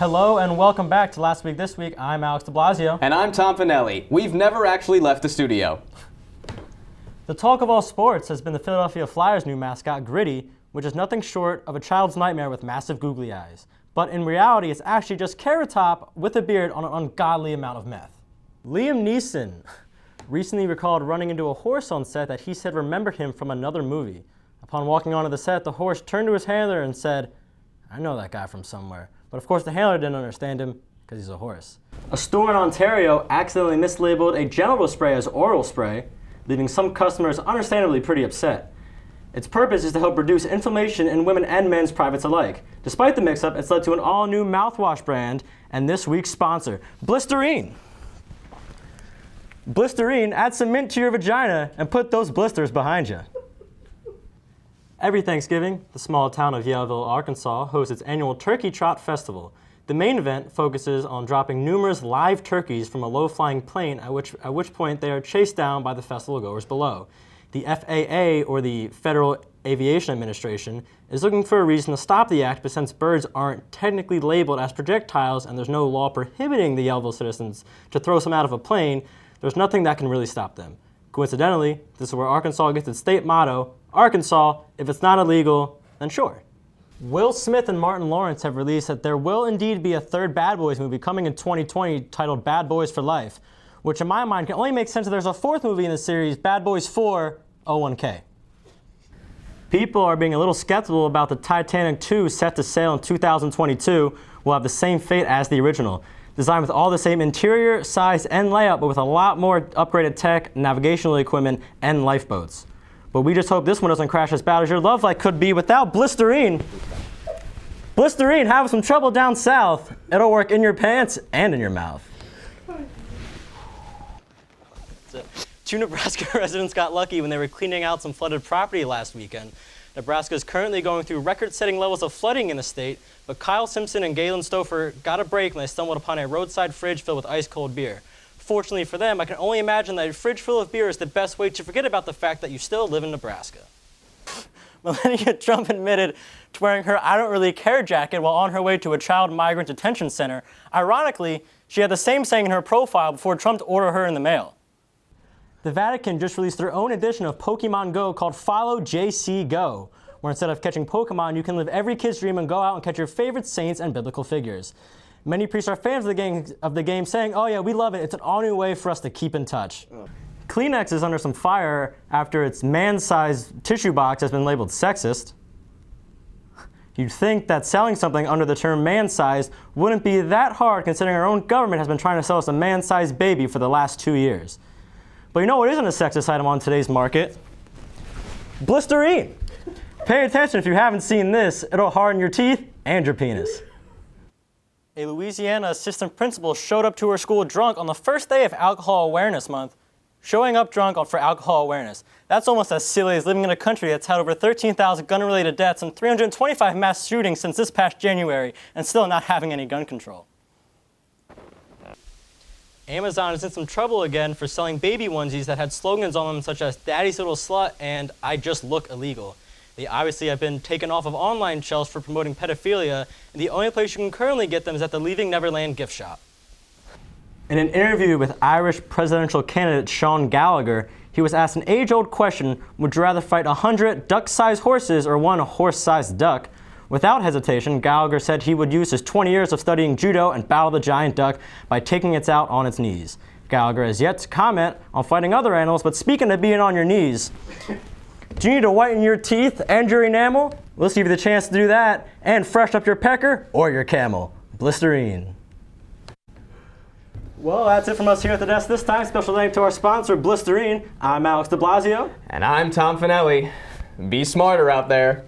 Hello and welcome back to Last Week This Week. I'm Alex DeBlasio. And I'm Tom Finelli. We've never actually left the studio. The talk of all sports has been the Philadelphia Flyers' new mascot, Gritty, which is nothing short of a child's nightmare with massive googly eyes. But in reality, it's actually just Carrot Top with a beard on an ungodly amount of meth. Liam Neeson recently recalled running into a horse on set that he said remembered him from another movie. Upon walking onto the set, the horse turned to his handler and said, "I know that guy from somewhere." But of course the handler didn't understand him because he's a horse. A store in Ontario accidentally mislabeled a genital spray as oral spray, leaving some customers understandably pretty upset. Its purpose is to help reduce inflammation in women and men's privates alike. Despite the mix-up, it's led to an all-new mouthwash brand and this week's sponsor, Blisterine. Blisterine, add some mint to your vagina and put those blisters behind you. Every Thanksgiving, the small town of Yellville, Arkansas, hosts its annual Turkey Trot Festival. The main event focuses on dropping numerous live turkeys from a low-flying plane, at which point they are chased down by the festival goers below. The FAA, or the Federal Aviation Administration, is looking for a reason to stop the act, but since birds aren't technically labeled as projectiles and there's no law prohibiting the Yellville citizens to throw some out of a plane, there's nothing that can really stop them. Coincidentally, this is where Arkansas gets its state motto, Arkansas, if it's not illegal, then sure. Will Smith and Martin Lawrence have released that there will indeed be a third Bad Boys movie coming in 2020 titled Bad Boys for Life, which in my mind can only make sense if there's a fourth movie in the series, Bad Boys 4, O1K. People are being a little skeptical about the Titanic 2 set to sail in 2022 will have the same fate as the original. Designed with all the same interior, size, and layout, but with a lot more upgraded tech, navigational equipment, and lifeboats. But we just hope this one doesn't crash as bad as your love life could be without Blisterine. Blisterine, having some trouble down south. It'll work in your pants and in your mouth. Two Nebraska residents got lucky when they were cleaning out some flooded property last weekend. Nebraska is currently going through record-setting levels of flooding in the state, but Kyle Simpson and Galen Stouffer got a break when they stumbled upon a roadside fridge filled with ice-cold beer. Fortunately for them, I can only imagine that a fridge full of beer is the best way to forget about the fact that you still live in Nebraska. Melania Trump admitted to wearing her "I don't really care" jacket while on her way to a child migrant detention center. Ironically, she had the same saying in her profile before Trump ordered her in the mail. The Vatican just released their own edition of Pokemon Go called Follow JC Go, where instead of catching Pokemon, you can live every kid's dream and go out and catch your favorite saints and biblical figures. Many priests are fans of the game, saying, "Oh yeah, we love it. It's an all-new way for us to keep in touch." Kleenex is under some fire after its man-sized tissue box has been labeled sexist. You'd think that selling something under the term man-sized wouldn't be that hard, considering our own government has been trying to sell us a man-sized baby for the last 2 years. But you know what isn't a sexist item on today's market? Blisterine. Pay attention if you haven't seen this. It'll harden your teeth and your penis. A Louisiana assistant principal showed up to her school drunk on the first day of Alcohol Awareness Month. Showing up drunk for alcohol awareness. That's almost as silly as living in a country that's had over 13,000 gun-related deaths and 325 mass shootings since this past January and still not having any gun control. Amazon is in some trouble again for selling baby onesies that had slogans on them such as "Daddy's Little Slut" and "I Just Look Illegal." They obviously have been taken off of online shelves for promoting pedophilia, and the only place you can currently get them is at the Leaving Neverland gift shop. In an interview with Irish presidential candidate Sean Gallagher, he was asked an age-old question: would you rather fight 100 duck-sized horses or one horse-sized duck? Without hesitation, Gallagher said he would use his 20 years of studying judo and battle the giant duck by taking it out on its knees. Gallagher has yet to comment on fighting other animals, but speaking of being on your knees, do you need to whiten your teeth and your enamel? Let's give you the chance to do that and freshen up your pecker or your camel. Blisterine. Well, that's it from us here at the desk this time. Special thanks to our sponsor, Blisterine. I'm Alex DeBlasio. And I'm Tom Finelli. Be smarter out there.